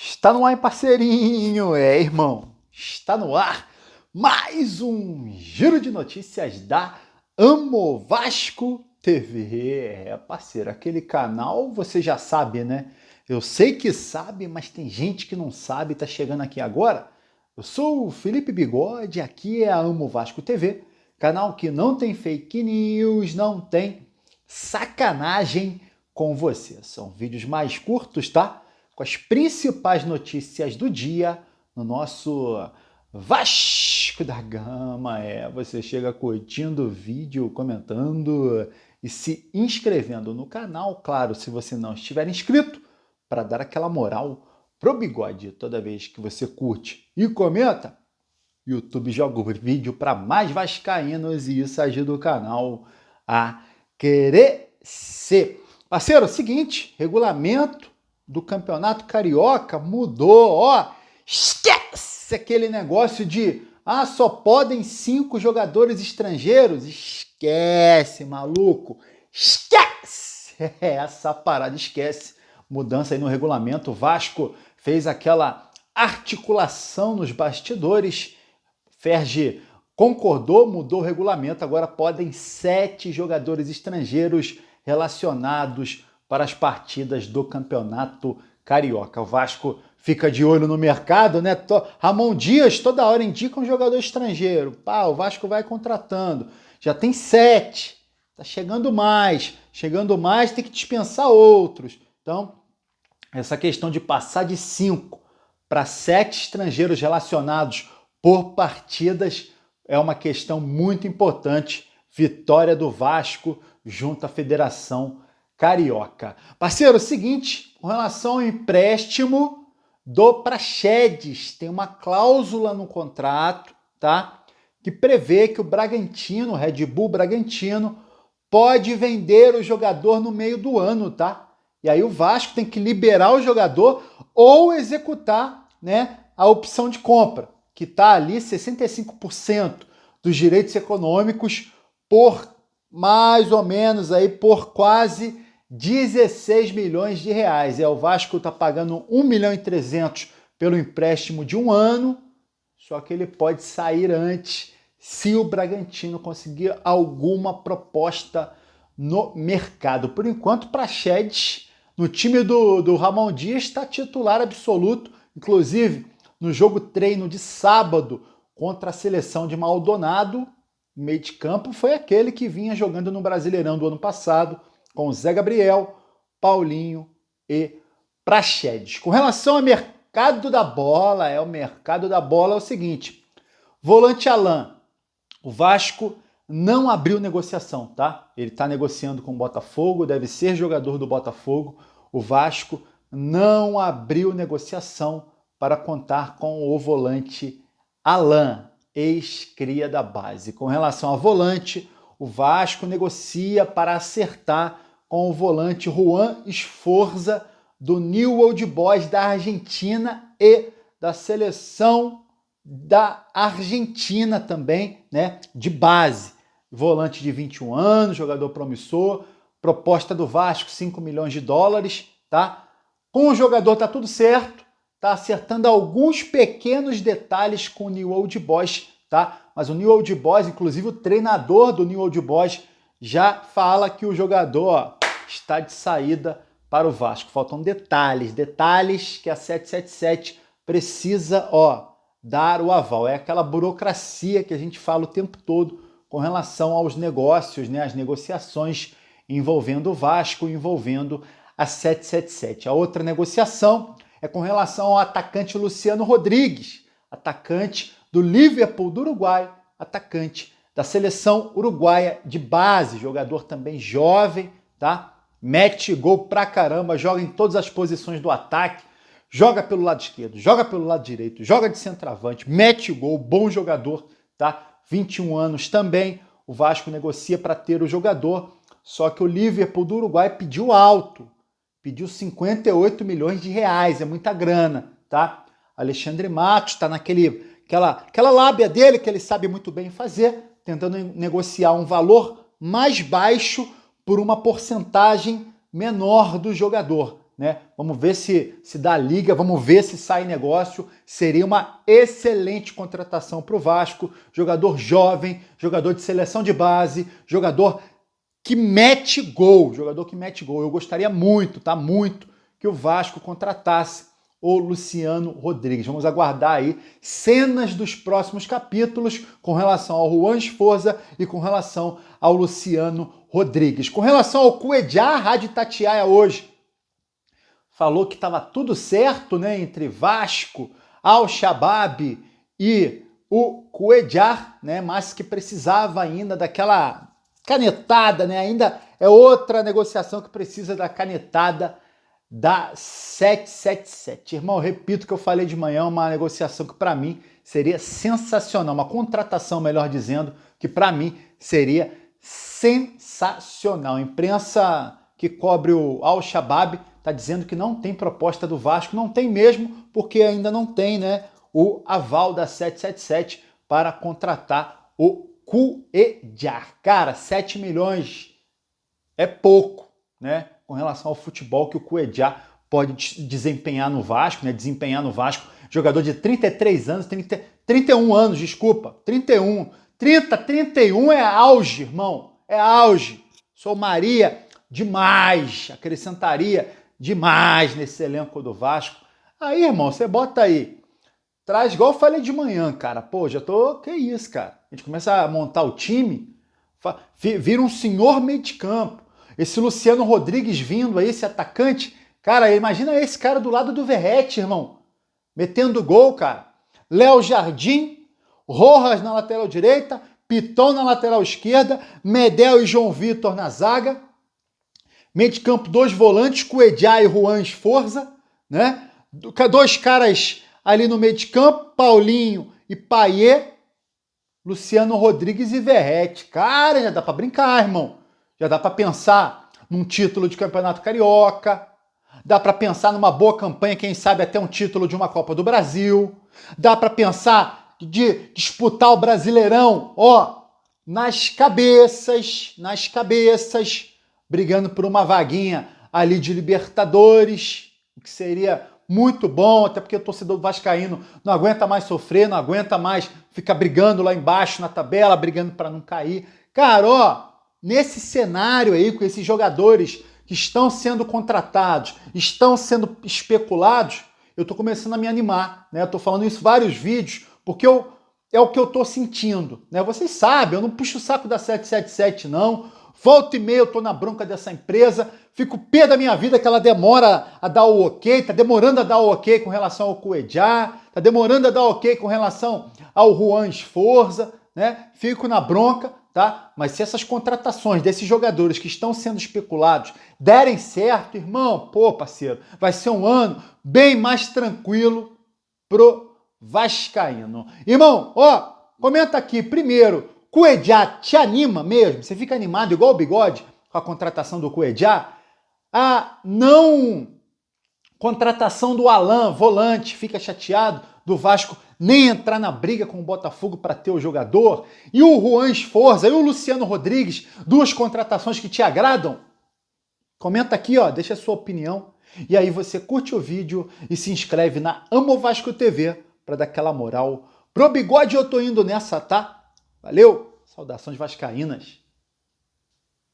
Está no ar, hein, parceirinho? É, irmão, está no ar mais um giro de notícias da Amo Vasco TV. É, parceiro, aquele canal você já sabe, né? Eu sei que sabe, mas tem gente que não sabe, tá chegando aqui agora. Eu sou o Felipe Bigode, aqui é a Amo Vasco TV, canal que não tem fake news, não tem sacanagem com você. São vídeos mais curtos, tá? Com as principais notícias do dia no nosso Vasco da Gama. Você chega curtindo o vídeo, comentando e se inscrevendo no canal. Claro, se você não estiver inscrito, para dar aquela moral pro Bigode. Toda vez que você curte e comenta, o YouTube joga o vídeo para mais vascaínos e isso ajuda o canal a crescer. Parceiro, é o seguinte, regulamento do Campeonato Carioca mudou, ó, esquece aquele negócio de só podem 5 jogadores estrangeiros, esquece, maluco, esquece, essa parada, esquece, mudança aí no regulamento, o Vasco fez aquela articulação nos bastidores, Ferge concordou, mudou o regulamento, agora podem 7 jogadores estrangeiros relacionados para as partidas do Campeonato Carioca. O Vasco fica de olho no mercado, né? Ramon Dias toda hora indica um jogador estrangeiro. O Vasco vai contratando. Já tem 7. Tá chegando mais, tem que dispensar outros. Então, essa questão de passar de 5 para 7 estrangeiros relacionados por partidas é uma questão muito importante. Vitória do Vasco junto à Federação Carioca. Parceiro, seguinte, com relação ao empréstimo do Praxedes, tem uma cláusula no contrato, tá? Que prevê que o Bragantino, o Red Bull Bragantino, pode vender o jogador no meio do ano, tá? E aí o Vasco tem que liberar o jogador ou executar, né, a opção de compra, que está ali 65% dos direitos econômicos por mais ou menos aí por quase 16 milhões de reais. O Vasco está pagando 1.300.000 pelo empréstimo de um ano, só que ele pode sair antes se o Bragantino conseguir alguma proposta no mercado. Por enquanto, Praxedes, no time do Ramon Dias, está titular absoluto, inclusive no jogo treino de sábado contra a seleção de Maldonado, o meio de campo foi aquele que vinha jogando no Brasileirão do ano passado, com Zé Gabriel, Paulinho e Praxedes. Com relação ao mercado da bola, o mercado da bola é o seguinte, volante Alan, o Vasco não abriu negociação, tá? Ele está negociando com o Botafogo, deve ser jogador do Botafogo. O Vasco não abriu negociação para contar com o volante Alan, ex-cria da base. Com relação ao volante, o Vasco negocia para acertar com o volante Juan Esforza, do New Old Boys da Argentina e da seleção da Argentina também, né, de base. Volante de 21 anos, jogador promissor, proposta do Vasco, 5 milhões de dólares, tá? Com o jogador tá tudo certo, tá acertando alguns pequenos detalhes com o New Old Boys, tá? Mas o New Old Boys, inclusive o treinador do New Old Boys, já fala que o jogador está de saída para o Vasco. Faltam detalhes que a 777 precisa, dar o aval. É aquela burocracia que a gente fala o tempo todo com relação aos negócios, né? As negociações envolvendo o Vasco, envolvendo a 777. A outra negociação é com relação ao atacante Luciano Rodrigues, atacante do Liverpool do Uruguai, atacante da seleção uruguaia de base, jogador também jovem, tá? Mete gol pra caramba, joga em todas as posições do ataque, joga pelo lado esquerdo, joga pelo lado direito, joga de centroavante, mete gol, bom jogador, tá? 21 anos também, o Vasco negocia para ter o jogador, só que o Liverpool do Uruguai pediu alto, pediu 58 milhões de reais, é muita grana, tá? Alexandre Matos está aquela lábia dele que ele sabe muito bem fazer, tentando negociar um valor mais baixo por uma porcentagem menor do jogador. né? Vamos ver se dá liga, vamos ver se sai negócio. Seria uma excelente contratação para o Vasco. Jogador jovem, jogador de seleção de base, jogador que mete gol, Eu gostaria muito, tá? Muito que o Vasco contratasse o Luciano Rodrigues. Vamos aguardar aí cenas dos próximos capítulos com relação ao Juan Esforza e com relação ao Luciano Rodrigues. Com relação ao Cuejá, a Rádio Itatiaia hoje falou que estava tudo certo, né, entre Vasco, Al-Shabaab e o Cuejá, né, mas que precisava ainda daquela canetada, né? Ainda é outra negociação que precisa da canetada da 777. Irmão, eu repito o que eu falei de manhã, uma negociação que para mim seria sensacional, uma contratação, melhor dizendo, que para mim seria sensacional. A imprensa que cobre o Al-Shabaab está dizendo que não tem proposta do Vasco, não tem mesmo, porque ainda não tem, né, o aval da 777 para contratar o Cuejá. Cara, 7 milhões é pouco, né? Com relação ao futebol que o Cuejá pode desempenhar no Vasco, né? Jogador de 33 anos, 31 anos, desculpa, 31. 31 é auge, irmão, é auge. Sou Maria demais, acrescentaria demais nesse elenco do Vasco. Aí, irmão, você bota aí, traz, igual eu falei de manhã, cara. Pô, já tô... Que isso, cara? A gente começa a montar o time, vira um senhor meio de campo. Esse Luciano Rodrigues vindo aí, esse atacante. Cara, imagina esse cara do lado do Verratti, irmão. Metendo gol, cara. Léo Jardim, Rojas na lateral direita, Piton na lateral esquerda, Medel e João Vitor na zaga. Meio de campo, 2 volantes, Cuejá e Juan Esforza, né? 2 caras ali no meio de campo, Paulinho e Payet, Luciano Rodrigues e Verratti. Cara, já dá pra brincar, irmão. Já dá pra pensar num título de campeonato carioca. Dá pra pensar numa boa campanha, quem sabe até um título de uma Copa do Brasil. Dá pra pensar de disputar o Brasileirão, ó, nas cabeças, brigando por uma vaguinha ali de Libertadores, o que seria muito bom, até porque o torcedor vascaíno não aguenta mais sofrer, não aguenta mais ficar brigando lá embaixo na tabela, brigando para não cair. Cara, ó, nesse cenário aí, com esses jogadores que estão sendo contratados, estão sendo especulados, eu tô começando a me animar, né? Eu tô falando isso em vários vídeos, porque é o que eu tô sentindo, né? Vocês sabem, eu não puxo o saco da 777, não. Volta e meia eu tô na bronca dessa empresa, fico pé da minha vida que ela demora a dar o ok, tá demorando a dar o ok com relação ao Cuejá, tá demorando a dar o ok com relação ao Juan Esforza, né? Fico na bronca, tá? Mas se essas contratações desses jogadores que estão sendo especulados derem certo, irmão, pô, parceiro, vai ser um ano bem mais tranquilo pro vascaíno. Irmão, ó, comenta aqui primeiro, Cuejá te anima mesmo? Você fica animado igual o Bigode com a contratação do Cuejá? A não contratação do Alan, volante, fica chateado do Vasco nem entrar na briga com o Botafogo para ter o jogador? E o Juan Esforza e o Luciano Rodrigues, 2 contratações que te agradam? Comenta aqui, ó, deixa a sua opinião. E aí você curte o vídeo e se inscreve na Amo Vasco TV para dar aquela moral. Pro Bigode eu tô indo nessa, tá? Valeu! Saudações vascaínas!